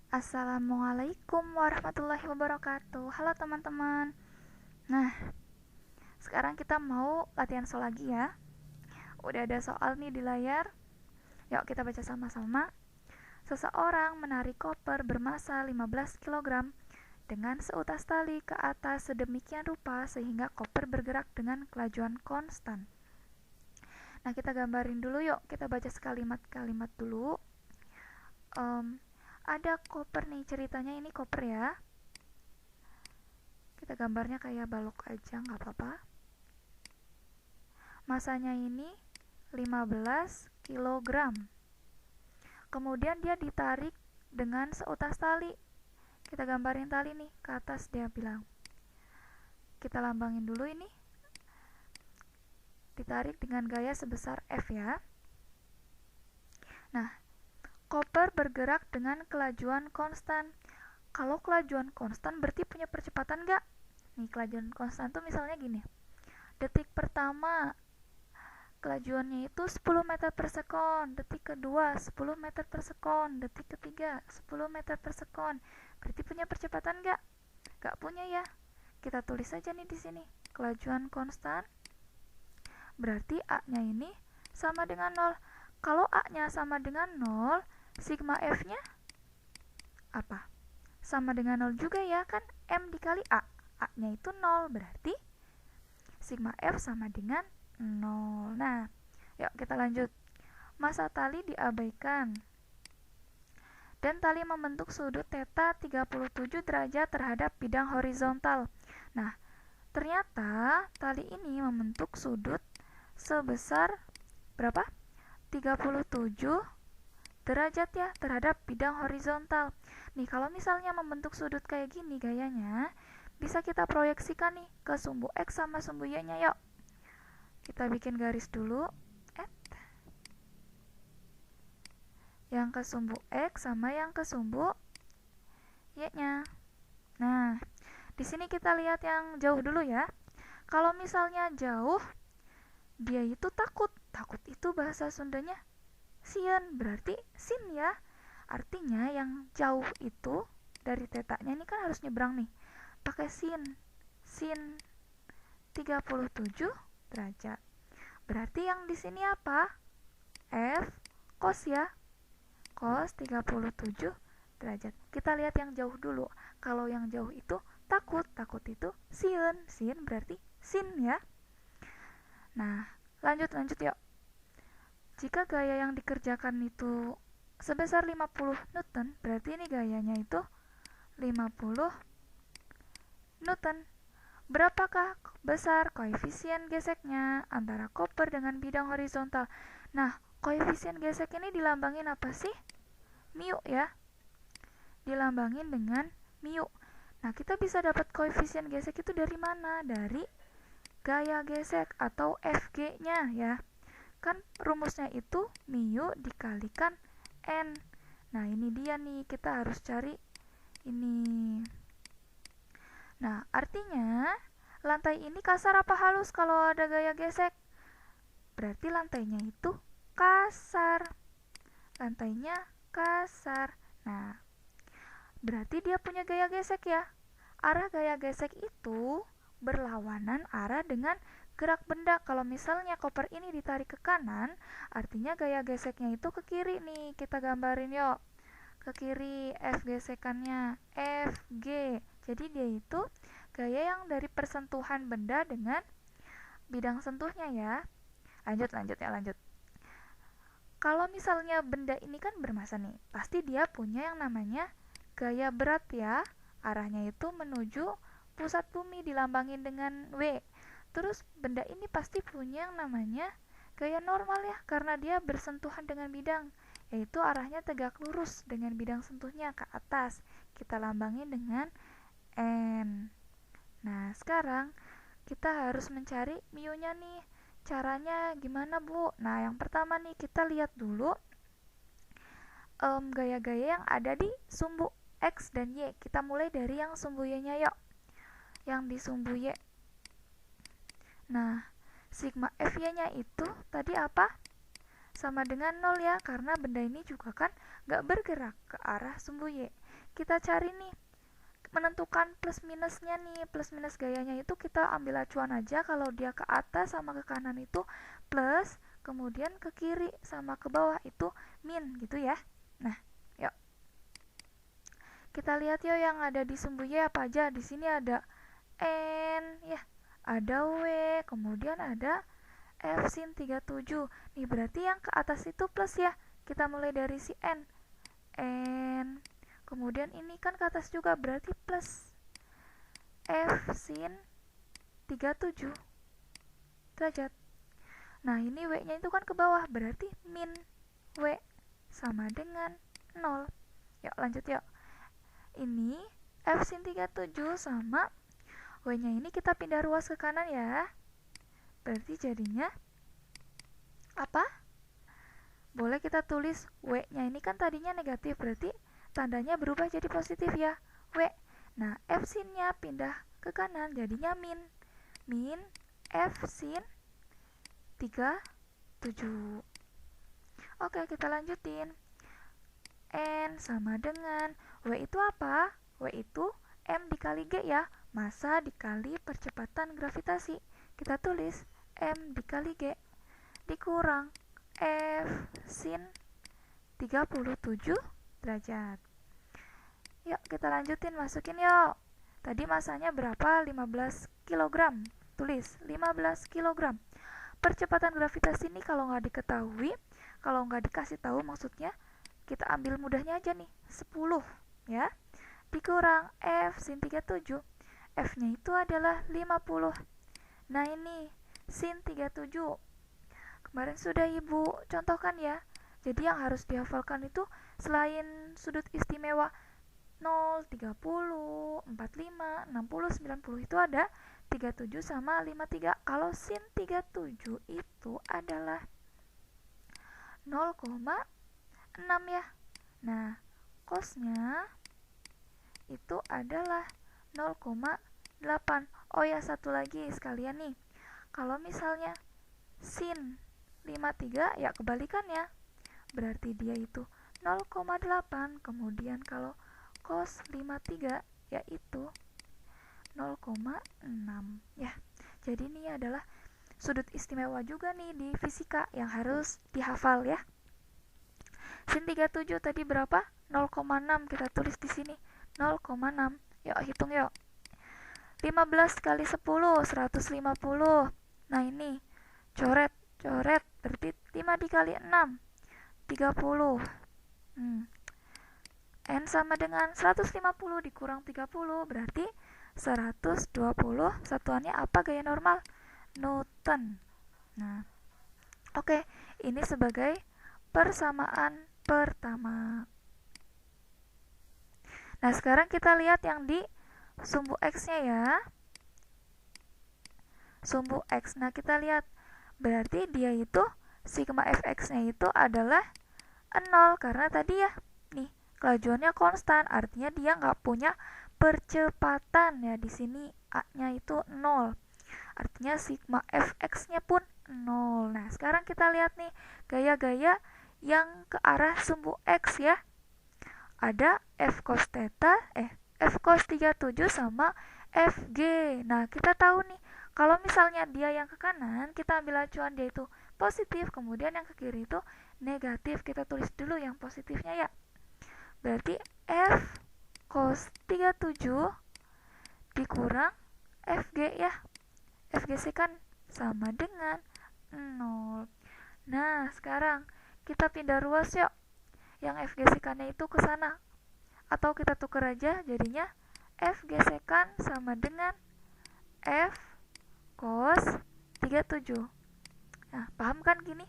Assalamualaikum warahmatullahi wabarakatuh. Halo teman-teman. Nah, sekarang kita mau latihan soal lagi ya. Udah ada soal nih di layar. Yuk kita baca sama-sama. Seseorang menarik koper bermasa 15 kg dengan seutas tali ke atas sedemikian rupa sehingga koper bergerak dengan kelajuan konstan. Nah, kita gambarin dulu yuk. Kita baca sekalimat-kalimat dulu. Ada koper nih, ceritanya ini koper ya. Kita gambarnya kayak balok aja, nggak apa-apa. Masanya ini 15 kg. Kemudian dia ditarik dengan seutas tali. Kita gambarin tali nih, ke atas dia bilang. Kita lambangin dulu ini. Ditarik dengan gaya sebesar F ya. Nah, koper bergerak dengan kelajuan konstan. Kalau kelajuan konstan berarti punya percepatan nggak? Nih, kelajuan konstan tuh misalnya gini. Detik pertama kelajuannya itu 10 meter per sekon, detik kedua 10 meter per sekon, detik ketiga 10 meter per sekon. Berarti punya percepatan nggak? Nggak punya ya. Kita tulis saja nih di sini. Kelajuan konstan berarti A-nya ini sama dengan 0. Kalau A-nya sama dengan 0, sigma F-nya apa? Sama dengan 0 juga ya, kan M dikali A. A-nya itu 0, berarti sigma F sama dengan 0. Nah, yuk kita lanjut. Masa tali diabaikan. Dan tali membentuk sudut theta 37 derajat terhadap bidang horizontal. Nah, ternyata tali ini membentuk sudut sebesar berapa? 37 derajat ya terhadap bidang horizontal. Nih, kalau misalnya membentuk sudut kayak gini gayanya, bisa kita proyeksikan nih ke sumbu X sama sumbu Y-nya. Yuk. Kita bikin garis dulu. Yang ke sumbu X sama yang ke sumbu Y-nya. Nah, di sini kita lihat yang jauh dulu ya. Kalau misalnya jauh, dia itu takut. Takut itu bahasa Sundanya sien, berarti sin ya. Artinya yang jauh itu dari tetanya ini kan harus nyebrang nih. Pakai sin. Sin 37 derajat. Berarti yang di sini apa? F cos ya. Cos 37 derajat. Kita lihat yang jauh dulu. Kalau yang jauh itu takut. Takut itu sin. Sin berarti sin ya. Nah, lanjut yuk. Jika gaya yang dikerjakan itu sebesar 50 Newton, berarti ini gayanya itu 50 Newton. Berapakah besar koefisien geseknya antara koper dengan bidang horizontal? Nah, koefisien gesek ini dilambangin apa sih? Mu ya. Dilambangin dengan mu. Nah, kita bisa dapat koefisien gesek itu dari mana? Dari gaya gesek atau Fg-nya ya. Kan rumusnya itu mu dikalikan N. Nah, ini dia nih, kita harus cari ini. Nah, artinya lantai ini kasar apa halus kalau ada gaya gesek? Berarti lantainya itu kasar. Lantainya kasar. Nah, berarti dia punya gaya gesek ya. Arah gaya gesek itu berlawanan arah dengan gerak benda. Kalau misalnya koper ini ditarik ke kanan, artinya gaya geseknya itu ke kiri nih. Kita gambarin yuk. Ke kiri, F gesekannya Fg. Jadi dia itu gaya yang dari persentuhan benda dengan bidang sentuhnya ya. Lanjut. Kalau misalnya benda ini kan bermasa nih, pasti dia punya yang namanya gaya berat ya. Arahnya itu menuju pusat bumi, dilambangin dengan W. Terus benda ini pasti punya yang namanya gaya normal ya, karena dia bersentuhan dengan bidang, yaitu arahnya tegak lurus dengan bidang sentuhnya ke atas. Kita lambangin dengan N. Nah, sekarang kita harus mencari mu-nya nih. Caranya gimana, Bu? Nah, yang pertama nih kita lihat dulu gaya-gaya yang ada di sumbu X dan Y. Kita mulai dari yang sumbu Y-nya yuk. Yang di sumbu Y. Nah, sigma FY-nya itu tadi apa? Sama dengan 0 ya, karena benda ini juga kan nggak bergerak ke arah sumbu Y. Kita cari nih, menentukan plus minusnya nih. Plus minus gayanya itu kita ambil acuan aja, kalau dia ke atas sama ke kanan itu plus, kemudian ke kiri sama ke bawah itu min gitu ya. Nah, yuk kita lihat yuk yang ada di sumbu Y apa aja. Di sini ada N ya, ada W, kemudian ada F sin 37. Nih berarti yang ke atas itu plus ya. Kita mulai dari si N. Kemudian ini kan ke atas juga, berarti plus F sin 37 derajat. Nah ini W nya itu kan ke bawah, berarti min W sama dengan 0. Yuk lanjut yuk. Ini F sin 37 sama W nya ini kita pindah ruas ke kanan ya. Berarti jadinya apa? Boleh kita tulis W nya ini kan tadinya negatif, berarti tandanya berubah jadi positif ya, W. Nah, F sin nya pindah ke kanan, jadinya min. Min F sin 37. Oke, kita lanjutin. N sama dengan W itu apa? W itu M dikali G ya, massa dikali percepatan gravitasi. Kita tulis M dikali G dikurang F sin 37 derajat. Yuk kita lanjutin, masukin yuk. Tadi masanya berapa? 15 kg. Tulis 15 kg. Percepatan gravitasi ini kalau nggak diketahui, kalau nggak dikasih tahu maksudnya, kita ambil mudahnya aja nih, 10 ya. Dikurang F sin 37. F-nya itu adalah 50. Nah ini sin 37. Kemarin sudah Ibu contohkan ya. Jadi yang harus dihafalkan itu selain sudut istimewa 0, 30, 45, 60, 90 itu ada 37 sama 53. Kalau sin 37 itu adalah 0,6 ya. Nah, cosnya itu adalah 0,8. Oh ya, satu lagi sekalian nih. Kalau misalnya sin 53 ya kebalikannya. Berarti dia itu 0,8. Kemudian kalau cos 53 yaitu 0,6 ya. Jadi ini adalah sudut istimewa juga nih di fisika yang harus dihafal ya. Sin 37 tadi berapa? 0,6. Kita tulis di sini 0,6. Yuk hitung yuk. 15 kali 10 150. Nah ini coret berarti 5 dikali 6 30. N sama dengan 150 dikurang 30 berarti 120. Satuannya apa gaya normal? Newton. Nah, oke, ini sebagai persamaan pertama. Nah, sekarang kita lihat yang di sumbu X-nya ya. Sumbu X. Nah, kita lihat berarti dia itu sigma fx-nya itu adalah 0 karena tadi ya nih kelajuannya konstan, artinya dia nggak punya percepatan ya. Di sini a-nya itu 0, artinya sigma fx-nya pun 0. Nah sekarang kita lihat nih gaya-gaya yang ke arah sumbu x ya. Ada f cos theta, f cos 37 sama fg. Nah kita tahu nih kalau misalnya dia yang ke kanan, kita ambil acuan dia itu positif, kemudian yang ke kiri itu negatif. Kita tulis dulu yang positifnya ya. Berarti F cos 37 dikurang FG ya. FGC kan sama dengan 0. Nah, sekarang kita pindah ruas yuk. Yang FGC-kannya itu ke sana. Atau kita tukar aja, jadinya FGC-kan sama dengan F cos 37. Nah, paham kan gini?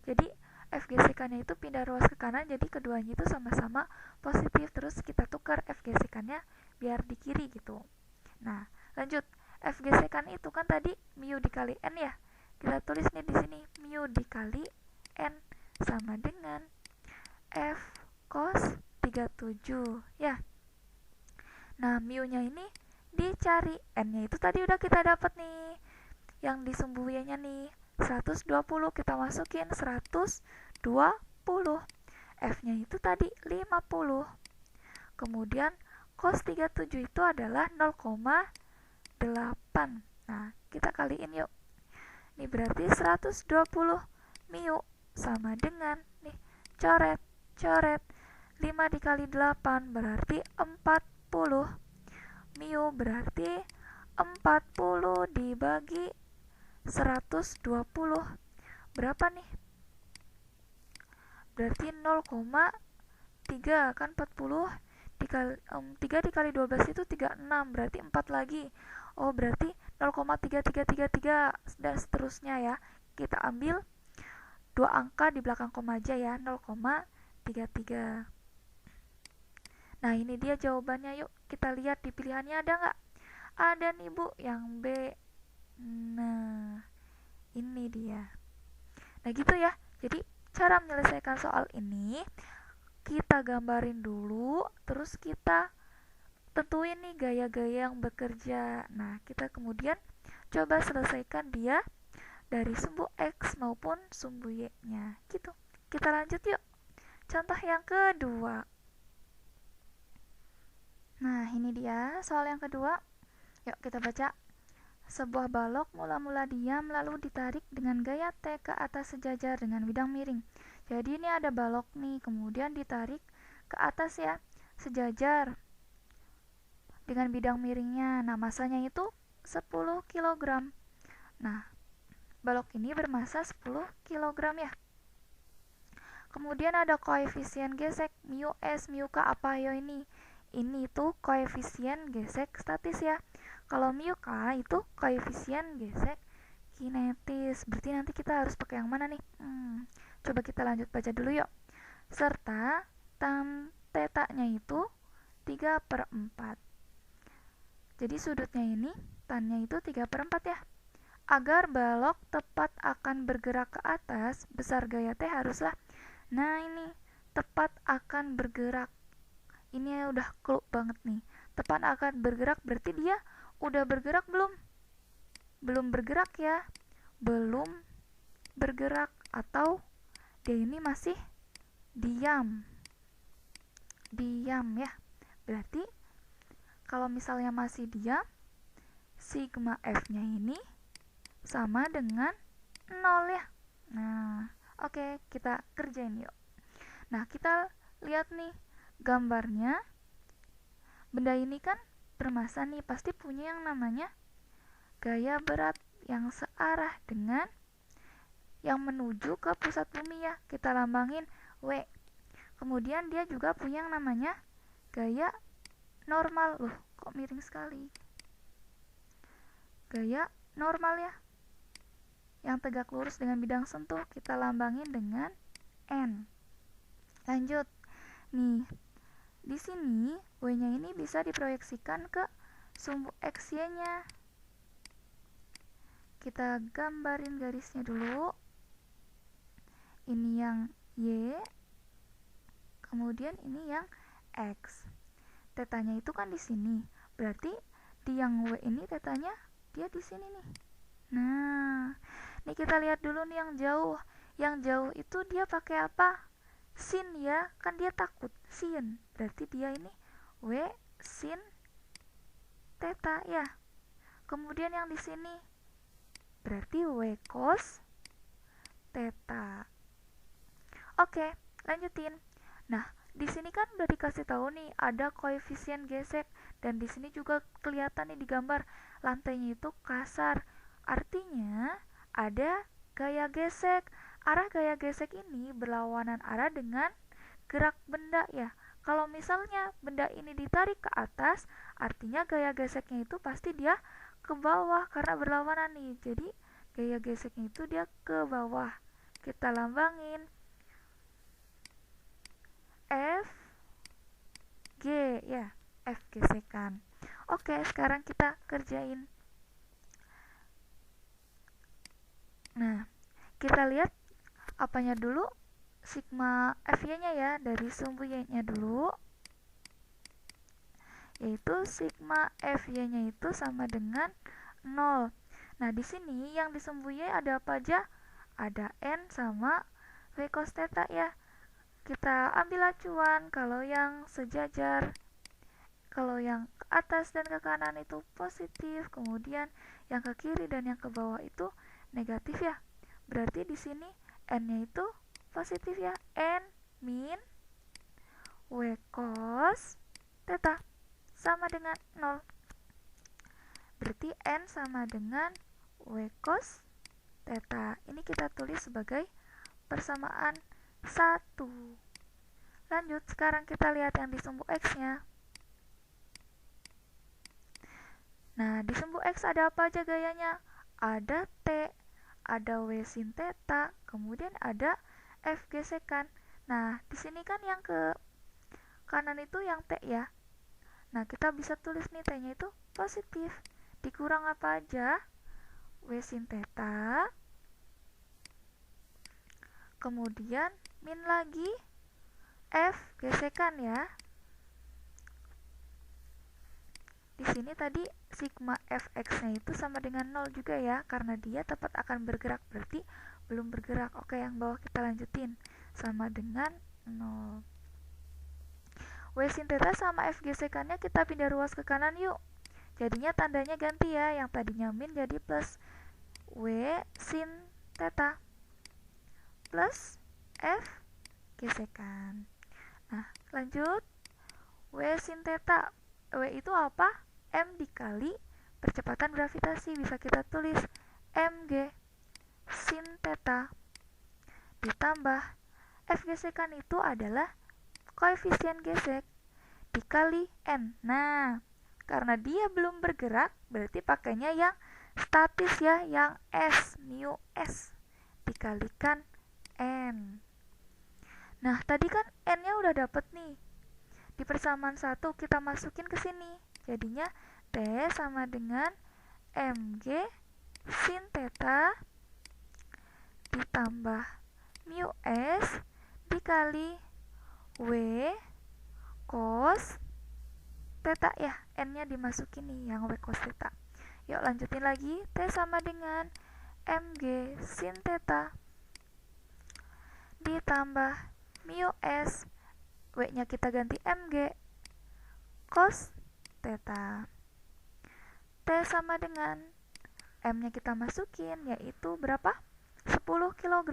Jadi FGC-kannya itu pindah ruas ke kanan, jadi keduanya itu sama-sama positif. Terus kita tukar FGC-kannya biar di kiri gitu. Nah, lanjut. FGC-kan itu kan tadi mu dikali N ya. Kita tulis nih di sini mu dikali N sama dengan F cos 37 ya. Nah, mu-nya ini dicari, N-nya itu tadi udah kita dapat nih. Yang di sumbu Y-nya nih 120, kita masukin 120. F-nya itu tadi 50. Kemudian cos 37 itu adalah 0,8. Nah, kita kaliin yuk. Ini berarti 120 mu sama dengan nih, coret, 5 dikali 8 berarti 40. Mu berarti 40 dibagi 120. Berapa nih? Berarti 0,3 kan 40 dikali 3 dikali 12 itu 36, berarti 4 lagi. Oh, berarti 0,3333 dan seterusnya ya. Kita ambil dua angka di belakang koma aja ya, 0,33. Nah, ini dia jawabannya. Yuk kita lihat di pilihannya ada nggak? Ada nih Bu, yang B. Nah, ini dia. Nah gitu ya. Jadi cara menyelesaikan soal ini, kita gambarin dulu, terus kita tentuin nih gaya-gaya yang bekerja. Nah, kita kemudian coba selesaikan dia dari sumbu X maupun sumbu Y-nya. Gitu. Kita lanjut yuk. Contoh yang kedua. Nah, ini dia soal yang kedua. Yuk kita baca. Sebuah balok mula-mula diam lalu ditarik dengan gaya T ke atas sejajar dengan bidang miring. Jadi ini ada balok nih, kemudian ditarik ke atas ya, sejajar dengan bidang miringnya. Nah, masanya itu 10 kg. Nah, balok ini bermasa 10 kg ya. Kemudian ada koefisien gesek mu S, mu K apa ya ini? Ini tuh koefisien gesek statis ya. Kalau mu K itu koefisien gesek kinetis. Berarti nanti kita harus pakai yang mana nih? Coba kita lanjut baca dulu yuk. Serta tan tetanya itu 3/4. Jadi sudutnya ini, tannya itu 3/4 ya. Agar balok tepat akan bergerak ke atas, besar gaya T haruslah. Nah ini, tepat akan bergerak. Ini udah clue banget nih. Tepat akan bergerak berarti dia udah bergerak belum? Belum bergerak ya. Belum bergerak atau dia ini masih diam. Diam ya. Berarti kalau misalnya masih diam, sigma F-nya ini sama dengan 0 ya. Nah, oke, kita kerjain yuk. Nah, kita lihat nih gambarnya. Benda ini kan bermasa nih, pasti punya yang namanya gaya berat yang searah dengan yang menuju ke pusat bumi ya. Kita lambangin W. Kemudian dia juga punya yang namanya gaya normal. Loh, kok miring sekali? Gaya normal ya. Yang tegak lurus dengan bidang sentuh kita lambangin dengan N. Lanjut. Nih, di sini W-nya ini bisa diproyeksikan ke sumbu X-Y-nya. Kita gambarin garisnya dulu. Ini yang Y, kemudian ini yang X. Tetanya itu kan di sini. Berarti di yang W ini tetanya dia di sini nih. Nah, ini kita lihat dulu nih yang jauh. Yang jauh itu dia pakai apa? Sin ya, kan dia takut. Sin. Berarti dia ini W sin theta ya. Kemudian yang di sini berarti W cos theta. Oke, lanjutin. Nah, di sini kan udah dikasih tahu nih ada koefisien gesek dan di sini juga kelihatan nih di gambar lantainya itu kasar. Artinya ada gaya gesek. Arah gaya gesek ini berlawanan arah dengan gerak benda ya. Kalau misalnya benda ini ditarik ke atas, artinya gaya geseknya itu pasti dia ke bawah karena berlawanan nih. Jadi gaya geseknya itu dia ke bawah. Kita lambangin F G ya, F gesekan. Oke, sekarang kita kerjain. Nah, kita lihat apanya dulu? Sigma F-nya ya, dari sumbu Y-nya dulu. Yaitu sigma F-nya itu sama dengan 0. Nah, di sini yang di sumbu Y ada apa aja? Ada N sama W cos theta ya. kita ambil acuan kalau yang sejajar, kalau yang ke atas dan ke kanan itu positif, kemudian yang ke kiri dan yang ke bawah itu negatif ya. Berarti di sini n-nya itu positif ya. N min W cos theta sama dengan 0. Berarti n sama dengan W cos theta. Ini kita tulis sebagai persamaan 1. Lanjut, sekarang kita lihat yang di sumbu X-nya. Nah, di sumbu X ada apa aja gayanya? Ada T, ada W sin theta, kemudian ada F gesekan. Nah, di sini kan yang ke kanan itu yang T ya. Nah, kita bisa tulis nih T-nya itu positif. Dikurang apa aja? W sin theta, kemudian min lagi F gesekan ya. Di sini tadi sigma fx-nya itu sama dengan 0 juga ya, karena dia tepat akan bergerak, berarti belum bergerak. Oke, yang bawah kita lanjutin. Sama dengan 0. W sin theta sama F gesekannya kita pindah ruas ke kanan yuk. Jadinya tandanya ganti ya, yang tadinya min jadi plus. W sin theta plus F gesekan. Nah, lanjut. W sin theta. W itu apa? M dikali percepatan gravitasi. Bisa kita tulis mg sin theta ditambah F gesekan itu adalah koefisien gesek dikali n. Nah, karena dia belum bergerak, berarti pakainya yang statis ya, yang S, mu S dikalikan n. Nah, tadi kan n-nya udah dapet nih. Di persamaan 1 kita masukin ke sini. Jadinya T sama dengan mg sin theta ditambah mu S dikali W cos theta ya, n-nya dimasukin nih yang W cos theta. Yuk lanjutin lagi. T sama dengan mg sin theta ditambah mu S, W-nya kita ganti mg cos theta. T sama dengan M-nya kita masukin, yaitu berapa? 10 kg.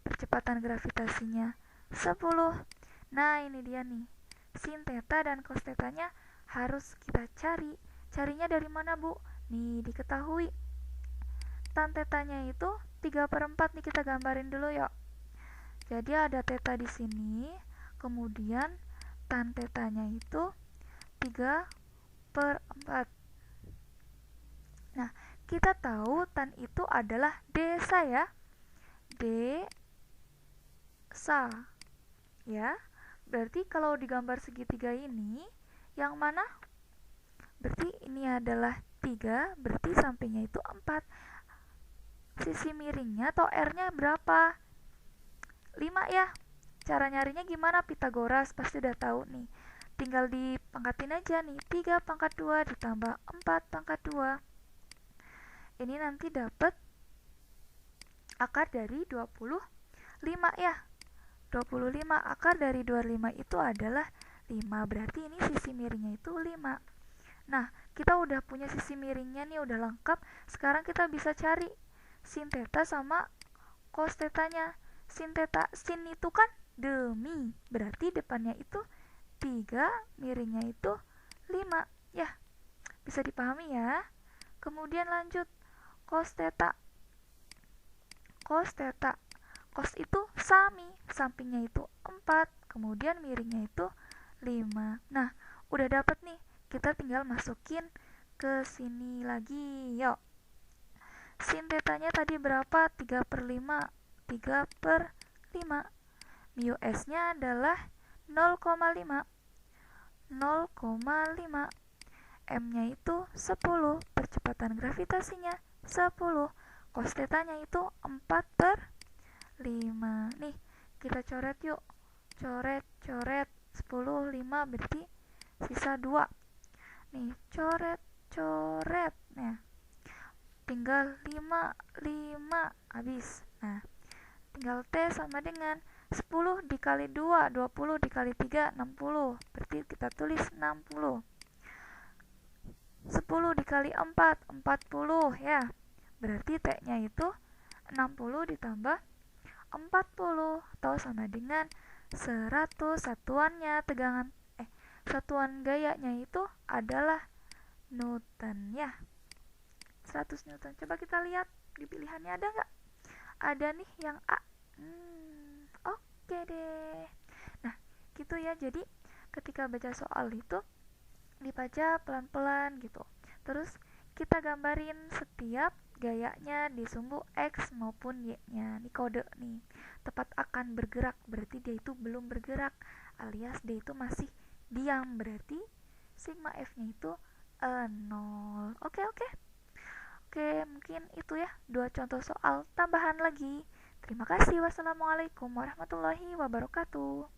Percepatan gravitasinya 10. Nah, ini dia nih. Sin theta dan cos theta-nya harus kita cari. Carinya dari mana, Bu? Nih, diketahui. Tan theta-nya itu 3/4 nih, kita gambarin dulu yuk. Jadi ada theta di sini, kemudian tan theta-nya itu 3/4. Nah, kita tahu tan itu adalah desa ya. Desa. Ya. Berarti kalau digambar segitiga ini, yang mana? Berarti ini adalah 3, berarti sampingnya itu 4. Sisi miringnya atau R-nya berapa? 5 ya. Cara nyarinya gimana? Pitagoras pasti udah tahu nih. Tinggal dipangkatin aja nih. 3 pangkat 2 ditambah 4 pangkat 2. Ini nanti dapat akar dari 25 ya. 25 akar dari 25 itu adalah 5. Berarti ini sisi miringnya itu 5. Nah, kita udah punya sisi miringnya nih, udah lengkap. Sekarang kita bisa cari sin theta sama cos theta-nya. Sin theta, sin itu kan demi. Berarti depannya itu 3, miringnya itu 5. Ya, bisa dipahami ya. Kemudian lanjut, cos theta. Cos theta. Cos itu sami, sampingnya itu 4, kemudian miringnya itu 5. Nah, udah dapet nih. Kita tinggal masukin ke sini lagi. Yuk. Sin theta-nya tadi berapa? 3/5. 3/5. Mu S-nya adalah 0,5. 0,5. M-nya itu 10. Percepatan gravitasinya 10. Cos theta-nya itu 4/5. Nih, kita coret yuk. Coret 10, 5 berarti sisa 2. Nih, coret. Nah, tinggal 5 habis. Nah, tinggal T sama dengan 10 dikali 2, 20 dikali 3, 60. Berarti kita tulis 60. 10 dikali 4, 40 ya. Berarti T-nya itu 60 ditambah 40 atau sama dengan 100. Satuan gayanya itu adalah Newton ya. 100 Newton. Coba kita lihat di pilihannya ada nggak? Ada nih yang A. Oke deh. Nah, gitu ya. Jadi ketika baca soal itu dibaca pelan-pelan gitu. Terus kita gambarin setiap gayanya di sumbu X maupun Y-nya. Ini kode nih. Tepat akan bergerak, berarti dia itu belum bergerak, alias dia itu masih diam, berarti sigma F-nya itu 0. Oke, oke. Oke, mungkin itu ya 2 contoh soal tambahan lagi. Terima kasih. Wassalamualaikum warahmatullahi wabarakatuh.